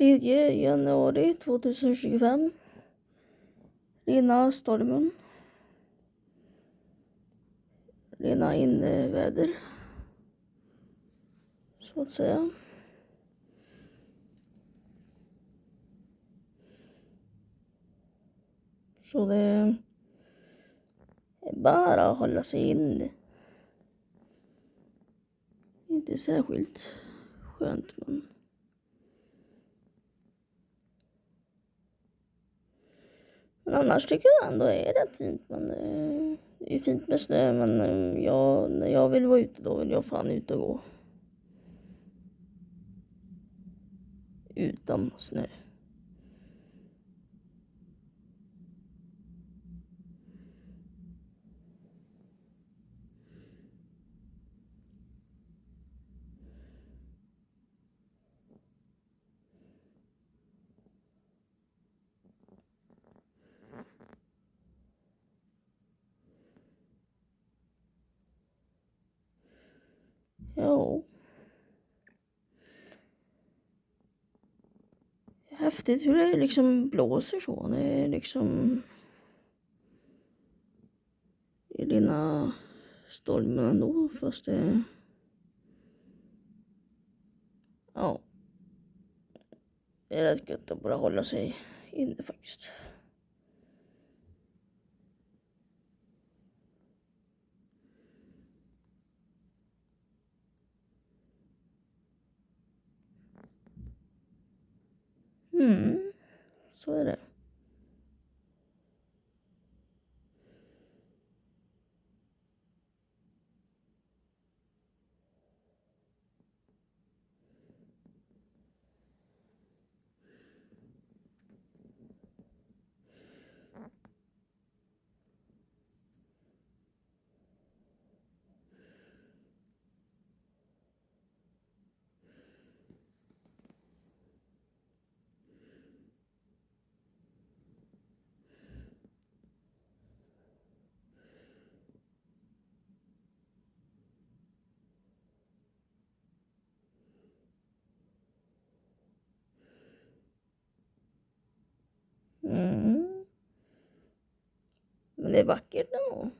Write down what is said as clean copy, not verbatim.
3 januari 2025. Rena stormen. Rena inneväder. Så att säga. Så det är bara att hålla sig inne. Inte särskilt skönt, men annars tycker jag ändå är rätt fint. Men det är fint med snö, men när jag vill vara ute, då vill jag fan ut och gå. Utan snö. Ja. Häftigt hur det liksom blåser så. Det är liksom i dina stormen ändå, fast det... Ja. Det är rätt gött att bara hålla sig inne faktiskt. Så är det. Men det är vackert ändå.